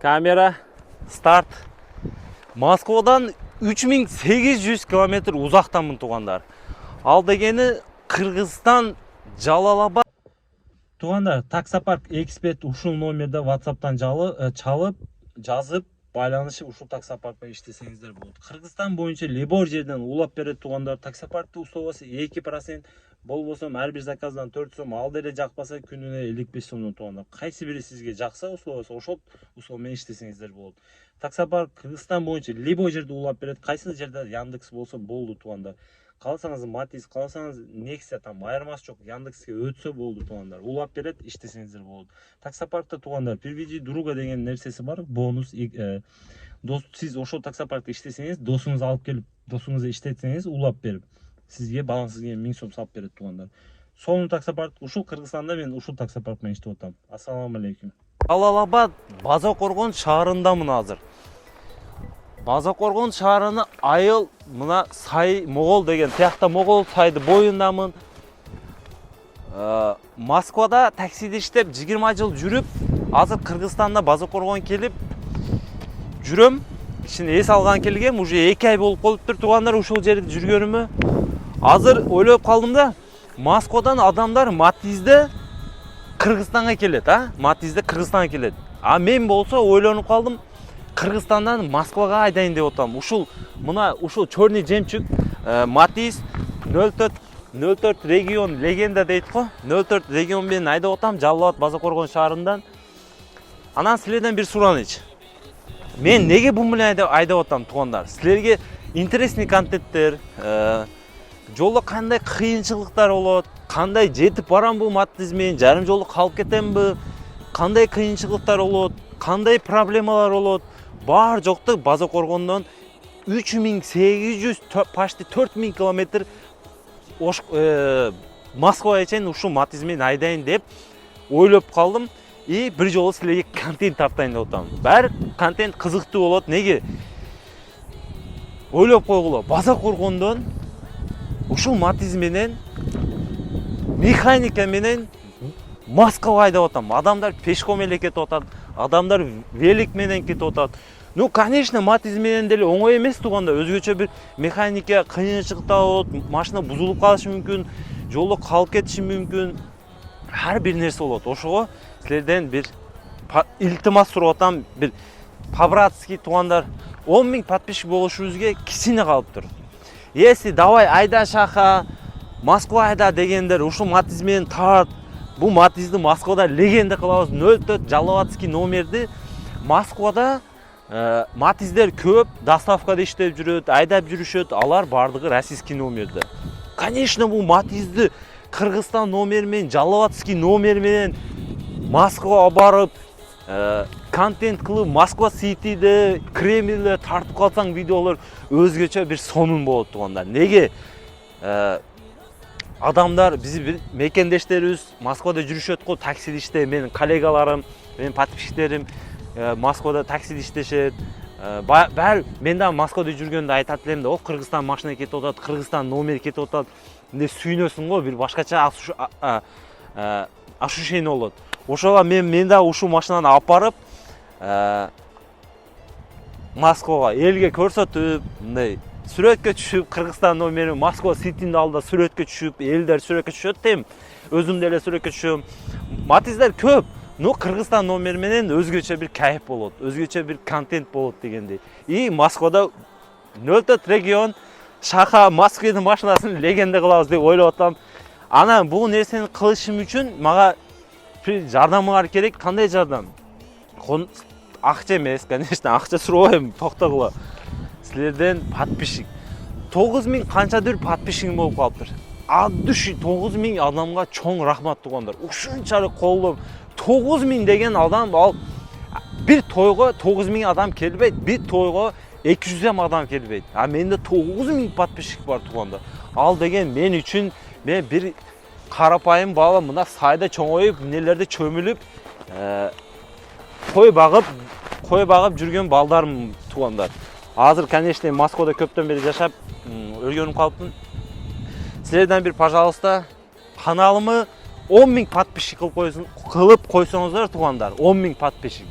Kamera, start. Moskvadan 3800 km uzaktanмын туғандар. Ал дегені Қырғызстан Жалалабад. Туғандар, таксопарк эксперт ушул номерде WhatsApp'тан чалып, жазып, байланышып ушул таксопаркка иштесеңиздер болот. Кыргызстан боюнча лебор жерден улап берет туғандар. Таксопаркты уставасы 2%, болбосо ар бир заказдан 4 сом, ал деле жакпаса күнүнө 55 сомдон туғандар. Кайсы бири сизге жакса, уставасы ошол менен иштесеңиздер болот. Таксопарк Кыргызстан боюнча лебор жерде улап берет. Кайсы жерде Яндекс болсо болду туғандар. Калсаңыз Матис, калсаңыз Nexia, там айырмасы жок. Яндекске өтсө болду туғандар. Улап берет, иштесеңиздер болот. Таксопаркта туғандар, приведи друга деген нерсеси бар, бонус. Сиз ошол таксопаркта иштесеңиз, досуңуз алып келип, досуңузду иштетсеңиз, улап берип, сизге балансызга 1000 сом сап берет туғандар. Сонун таксопарк ушул Кыргызстанда мен ушул таксопарк менен иштеп атам. Ассаламу алейкум. Жалалабад Базакоргон шаарындамын азыр. Базакоргон шаарыны айыл мына сай Могол деген тиякта Могол сайды боюндамын. Москвада таксиде иштеп 20 жыл жүрүп, азыр Кыргызстанда Базакоргон келип жүрөм. Ишин эс алган келгем, уже 2 ай болуп калыптыр тугандар ушул жерде жүргөнүмө. Азыр ойлоп калдым да, Москвадан адамдар Матизде Кыргызстанга келет, Матизде Кыргызстанга келет. А мен болсо ойлонуп калдым, Кыргызстандан Москвага айдайын деп атам. Ушул чёрный жемчуг Матиз 04 регион легенда дейт го. 04 регион менен айдап атам Жалалабад Базакоргон шаарынан. Анан силерден бир суранычы. Мен неге бул менен айдап атам тугандар? Силерге интересный контенттер, жолдо кандай кыйынчылыктар болот, кандай жетип барам бул Матиз менен, жарым жолдо калып кетемби, кандай кыйынчылыктар болот, кандай проблемалар болот, бар жокту Базакоргондон 3800, почти 4000 километр Москвага чейин ушул Матиз менен айдайын деп ойлоп калдым. И бир жолу силерге контент тартайын деп атам. Баары контент кызыктуу болот. Неге? Ойлоп койгула, Базакоргондон ушул Матиз менен механика менен Москвага айдап атам. Адамдар пешком эле кетип атат, адамдар велик менен кетип атат. Ну, конечно, Матиз менен деле оңой эмес туганда, өзгөчө бир механика кыйынчылыкта болот, машина бузулуп калышы мүмкүн, жолдо калып кетиши мүмкүн. Ар бир нерсе болот. Ошого силерден бир илтимас сурап атам, бир по-братски тугандар 10 000 подписчик болушубузга кичине калыптыр. Если давай айда шаха, Москва айда дегендер ушул Матиз менен тарт. Бул Матизди Москвада легенда кылабыз. 04 Жалалабадский номерди Москвада Матиздер көп, доставкада иштеп жүрөт, айдап жүрүшөт, алар бардыгы российский номерде. Конечно, бул Матизди Кыргызстан номер менен, Жалалабадский номер менен Москвага барып, контент кылып, Москва Ситиде, Кремльде тартып калсаң видеолор өзгөчө бир сонун болот тугандар. Неге? Адамдар, биздин мекендештерибиз Москвада жүрүшөт го, таксиде иштейт, менин коллегаларым, менин подписчиктерим Москвада таксиде иштешет. Баары мен да Москвада жүргөндө айтат элем да, Кыргызстан машина кетип атат, Кыргызстан номер кетип атат. Мындай сүйнөсүң го, бир башкача ощущение болот. Ошого мен да ушул машинаны алып барып, Москвага элге көрсөтүп, мындай сүрөткө түшүп, Кыргызстан номери Москва Ситинин алдында сүрөткө түшүп, элдер сүрөткө түшөт дейм. Өзүм деле сүрөткө түшөм. Матиздер көп, но Кыргызстан номери менен өзгөчө бир кайф болот, өзгөчө бир контент болот дегендей. И Москвада 04 регион шаха Москванын машинасын легенда кылабыз деп ойлоп атам. Анан бул нерсени кылышым үчүн мага жардамыңар керек. Кандай жардам? Акча эмес, конечно, акча сурабайм, токтогула. Силерден подписчик. 9000 канчадыр подписчигим болуп калыптыр. От души 9000 адамга чоң рахмат тугандар. Ушунчалык колдоп 9000 деген адам, ал бир тойго 9000 адам келбейт, бир тойго 200 адам келбейт. А менде 9000 подписчик бар тугандар. Ал деген мен үчүн, мен бир карапайым бала мына сайда чоңоюп, нелерде чөмүлүп, кой багып жүргөн балдарым тугандар. Азыр, конечно, Москвада көптөн бери жашап, өлгөнүп калыптын. Силерден бир, пожалуйста, каналымы 10 000 подписчик кылып койсоңуздар тугандар. 10 000 подписчик.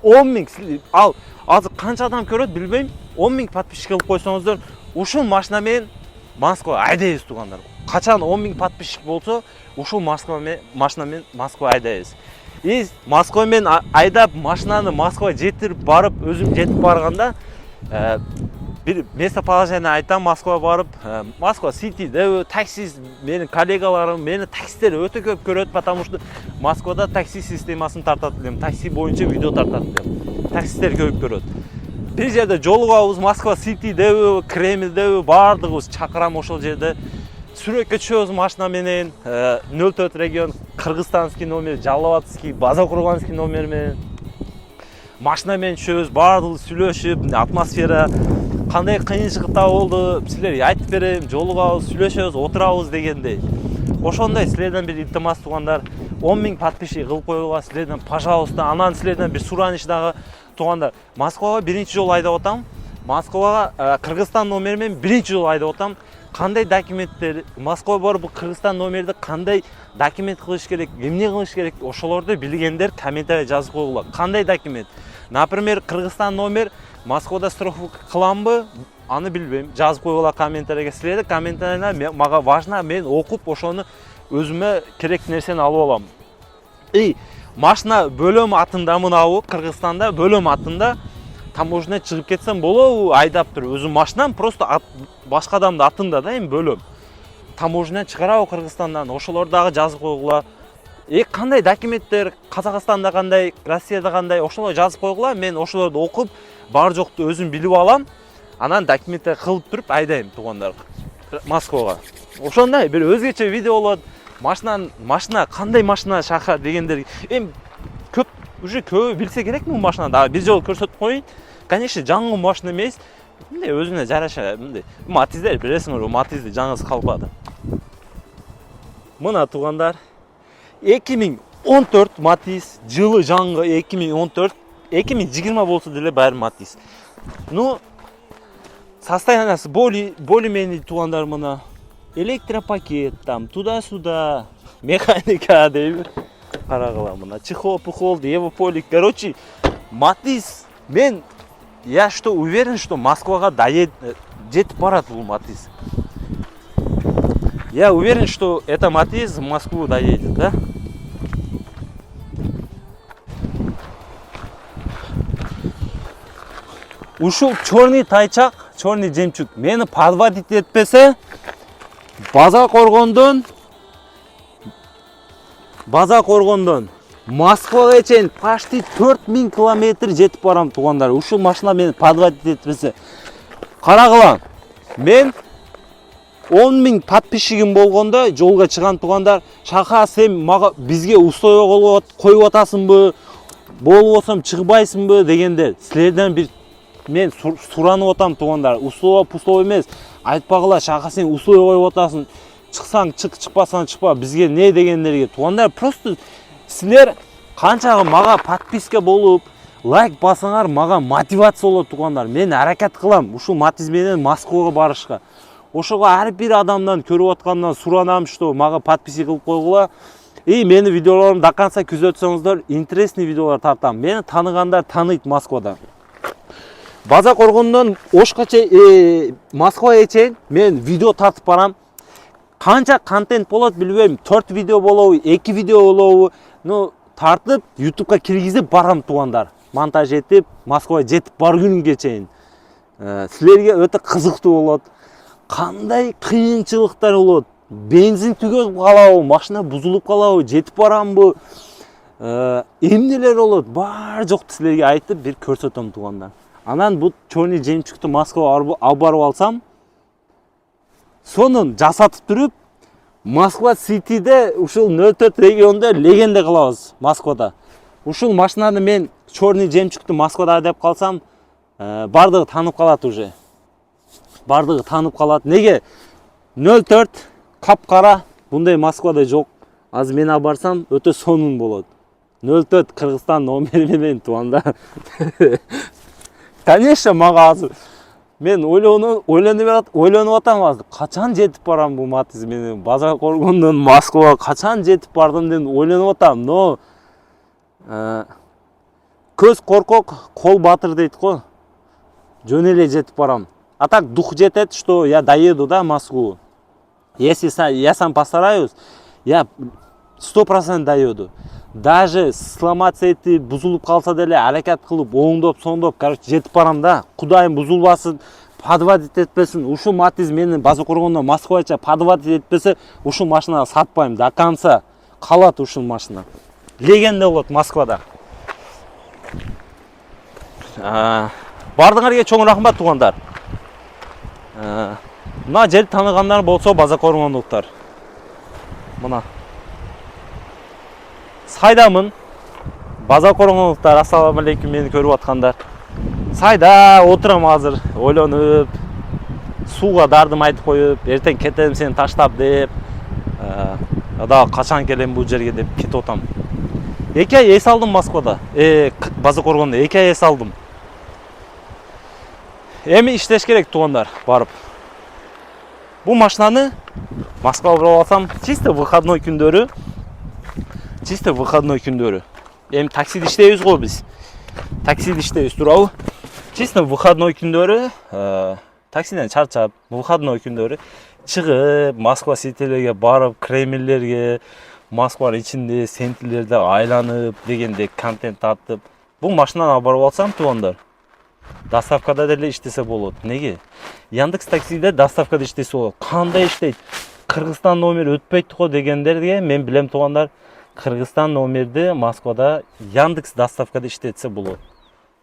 10 миң, ал азыр канча адам көрөт билбейм, 10 миң подписчик кылып койсоңуздар, ушул машина менен Москва айдайбыз туугандар. Качан 10 миң подписчик болсо, ушул машина менен Москва айдайбыз. Москва менен айдап, машинаны Москва жетирип барып, өзүм жетип барганда, bir местоположение айтам, Москва барып, Москва Ситиде такси, менин коллегаларым, мени таксистер өтө көп көрөт, потому что Москвада такси системасын тартат элем, такси боюнча видео тартат элем. Таксистер көп көрөт. Bir жерде жолугабыз, Москва Ситиде, Кремльде, бардыгыбыз чакырам ошол жерде. Сүрөккө чыгабыз машина менен, 04 регион, Кыргызстанский номер, Жалалабатский, База-Курганский номер менен. Машина менен чыгабыз, бардыгыбыз сүйлөшүп, атмосфера кандай кыйынчылыктар болду, силерге айтып берем, жолугабыз, сүйлөшөбүз, отурабыз дегендей. Ошондой силерден бир илтимас туугандар, 10 миң подписчик кылып коюңуздар, силерден пожалуйста. Анан силерден бир сураныч дагы туугандар. Москвага биринчи жолу айдап атам. Москвага Кыргызстан номери менен биринчи жолу айдап атам. Кандай документтер, Москвага барып Кыргызстан номерди кандай документ кылыш керек, эмне кылыш керек, ошолорду билгендер комментарий жазып койгула. Кандай документ? Например, Кыргызстан номер Москвада страховка кыламбы? Аны билбейм. Жазып койгула комментарийге. Силерде комментарийлер мага важно, мен окуп ошону өзүмө керек нерсени алып алам. Машина бөлөм атындамынабы, Кыргызстанда бөлөм атында таможня чыгып кетсем болобу, айдап туруп өзүм машинам просто башка адамдын атында да, эми бөлөм. Таможня чыгарабы Кыргызстандан, ошолор дагы жазып койгула. Кандай документтер, Казакстанда кандай, Россияда кандай, ошолор жазып койгула. Мен ошолорду окуп, бар жокту өзүм билип алам. Анан документтер кылып туруп айдайм туугандар Москвага. Ошондой бир өзгөчө видео болот. Машина кандай машина шахар дегендер. Эми көп уже көбү билсе керек бул машинаны. Дагы бир жолу көрсөтүп коеюн. Конечно, жаңы машина эмес. Мындай өзүнө жараша, мындай. Матиздер билесиңер, Матизди жаңысы калбады. Мына туугандар 2014 Матиз, жылы жаңы 2014, 2020 болсо деле баары Матиз. Ну, состояниясы более-менее туугандар мына. Электропакет там, туда-сюда, механика дейби. Карагыла мына. Чехол-пухол, Евополик. Короче, Матиз, я что уверен, что Москвага жетип барат бул Матиз. Я уверен, что это Матиз в Москву доедет, да? Ушул черный тайчак, черный жемчуг мени подводить этпесе, База Коргондон Москвага чейин почти 4000 километр жетип барам туугандар. Ушул машина мени подводить этпесе. Карагыла, мен 10 миң подписчигим болгондо жолго чыгам туугандар. Шаха сен бизге условия коюп атасыңбы? Болбосом чыгбайсыңбы дегенде силерден бир мен суранып атам туугандар. Условия эмес. Айтпагыла, шаха сен условия коюп атасың. Чыксаң чык, чыкпасаң чыкпа. Бизге не дегендерге туугандар, просто силер канчагы мага подписка болуп, лайк басаңар, мага мотивация болот туугандар. Мен аракет кылам ушул Матиз менен Москвага барышка. Ошого ар бир адамдан көрүп аткандан суранам, что мага подписка кылып койгула. Мени видеолорумду до конца күзөтсөңүздөр, интересный видеолор тартам. Мени таныгандар таныйт Москвада. База Коргондон Ошко чейин, Москвага чейин мен видео тартып барам. Канча контент болот билбейм. 4 видео болобу, 2 видео болобу. Ну, тартып YouTube'га киргизип барам туугандар. Монтаж этип, Москвага жетип бар күнүнгө чейин. Силерге өтө кызыктуу болот. Кандай кыйынчылыктар болот? Бензин түгөп калабы, машина бузулуп калабы, жетип барамбы? Эмнелер болот? Бар жокту силерге айтып бир көрсөтөм туугандар. Анан бул черный жемчугту Москвага алып барып алсам, сонун жасатып туруп, Москва Ситиде ушул 04 региондо легенда кылабыз Москвада. Ушул машинаны мен черный жемчугту Москвада айдап калсам, бардыгы танып калат уже. Бардыгы танып калат. Неге? 04 капкара, bunday Москвада жок. Азыр мен алып барсам өтө сонун болот. 04 Кыргызстан номери менен туугандар. Конечно, мага азыр мен ойлонуп атам азыр. Качан жетип барам бул Матиз менен База Коргондон Москвага качан жетип бардым деп ойлонуп атам. Но көз коркок, кол батыр дейді ғой. Жөн эле жетип барам. А так дух жетет, что я доеду, да, в Москву. Если я сам постараюсь, я 100% доеду. Даже сломаться эти бузулуп калса деле аракет кылып, оңдоп, соңдоп, короче, жетип барам да. Кудайым бузулбасын, подводить этпесин. Ушул Матиз мени База Коргондо Москвача подводить этпесе, ушул машинаны сатпайм до конца. Калат ушул машина. Легенда болот Москвада. Бардыңарга чоң рахмат туугандар. Мына жер таныгандар болсо База Коргондуктар. Мына сайдамын. База Коргондуктар, ассаламу алейкум, мени көрүп аткандар. Сайда отурам азыр, ойлонуп, сууга дардым айтып коюп, эртең кетем сени таштап деп. Дагы качан келем бул жерге деп кетип атам. 2 ай эс алдым Москвада. База Коргондо 2 ай эс алдым. Эми иштеш керек туугандар, барып. Бул машинаны Москвага буруп алсам, чисто выходной күндөрү. Эми таксиде иштейбиз го биз. Таксиде иштейбиз туурабы? Чисто выходной күндөрү, таксиден чарчап, выходной күндөрү чыгып, Москва сетелерге барып, Кремльлерге, Москванын ичинде сентилерде айланып дегенде контент тартып. Бул машинаны алып барып алсам туугандар, доставкада деле иштесе болот. Неге? Яндекс таксиде доставкада иштесе болот. Кандай иштейт? Кыргызстан номер өтпөйт го дегендерге мен билем туугандар. Кыргызстан номерди Москвада Яндекс доставкада иштетсе болот.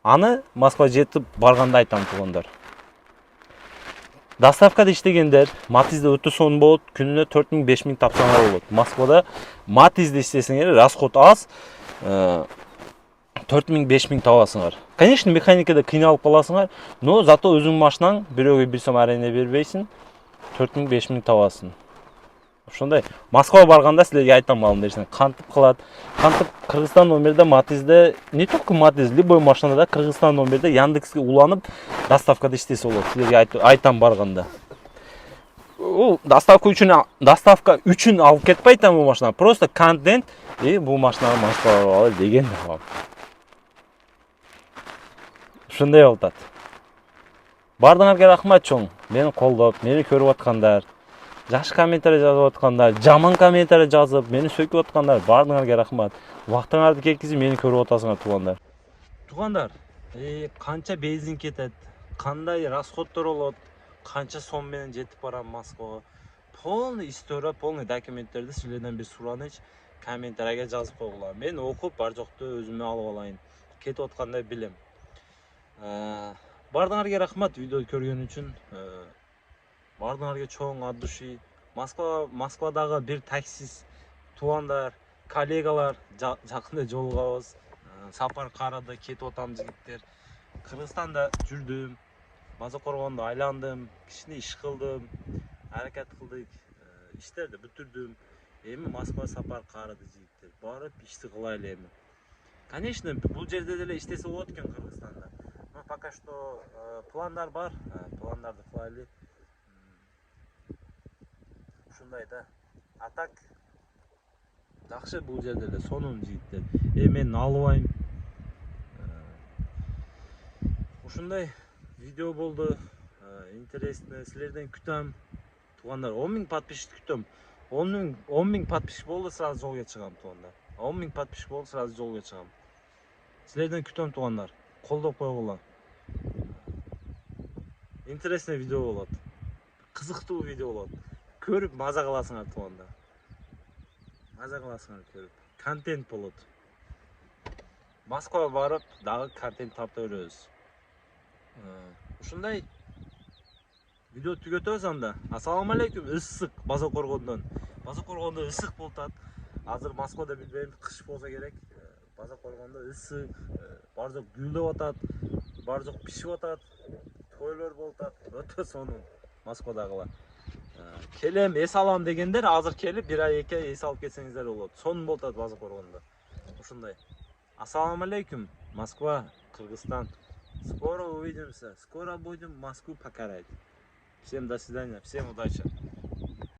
Аны Москва жетип барганда айтам туугандар. Доставкада иштегендер Матизде өтө сонун болот. Күнүнө 4000-5000 тапсаңар болот. Москвада Матизде иштесеңер расход аз. 4000-5000 табасыңар. Конечно, механикада кыйналып каласыңар, но зато өзүң машинаң бирөөгө бир сом аренда бербейсиң, 4000-5000 табасың. Ошондой Москвага барганда силерге айтам алым десең, кантип кылат. Кантип Кыргызстан номерде Матизде, не только Матиз, любой машинада Кыргызстан номерде Яндекске уланып доставкада иштесе болот. Силерге айтам барганда. Ул доставка үчүн алып кетпейт бул машина. Просто контент, бул машинаны Москвага алып деген да. Ушундай болот. Бардыңарга рахмат чоң. Мени колдоп, мени көрүп аткандар. Жакшы комментарий жазып аткандар, жаман комментарий жазып, мени сөкүп аткандар, бардыңарга рахмат. Вактыңарды кеткизип мени көрүп атасыңар туугандар. Туугандар, канча бензин кетет, кандай расходдор болот, канча сом менен жетип барам Москвага. Полный история, полный документтерди силерден бир суранычы, комментарийге жазып койгула. Мен окуп бар жокту өзүмө алып алайын. Кетип аткандай билем. Бардыңарга рахмат видео көргөн үчүн. Бардыңарга чоң от души. Москвадагы бир таксист туугандар, коллегалар жакында жолугабыз. Сапар карады, кетип атам жигиттер. Кыргызстанда жүрдүм. База Коргондо айландым, кичине иш кылдым, аракет кылдык, иштерди бүтүрдүм. Эми Москва сапар карады жигиттер. Барып ишти кылайлы эми. Конечно, бул жерде деле иштесе болот экен Кыргызстанда. Но пока что пландар бар, пландарды кылайлы. Ушундай да. А так жакшы бул жерде деле сонун жигиттер. Мен албайм. Ушундай видео болду. Интересно, силерден күтөм. Туугандар, 10 000 подписчик күтөм. 10 000 подписчик болду, сразу жолго чыгам туугандар. 10 000 подписчик болду, сразу жолго чыгам. Силерден күтөм туугандар. Колдоп койгула. Интересный видео болот. Кызыктуу видео болот. Көрүп маза кыласыңар туугандар. Маза кыласыңар көрүп. Контент болот. Москвага барып, дагы контент тарта беребиз. Ушундай видео түгөтөбүз анда. Ассаламу алейкум, ысык База Коргондон. База Коргондо ысык болуп атат. Азыр Москвада билбейм, кыш болсо керек. База Коргондо ысык, бар жок гүлдөп атат, бар жок пишип атат, тойлор болуп атат. Өтө сонун Москвадагылар. Келем, эс алам дегендер азыр келип 1 ай 2 ай эс алып кетсеңиздер болот. Сонун болуп атат База Коргондо. Ушундай. Ассаламу алейкум, Москва, Кыргызстан. Скоро увидимся. Скоро будем Москву покорять. Всем до свидания, всем удачи.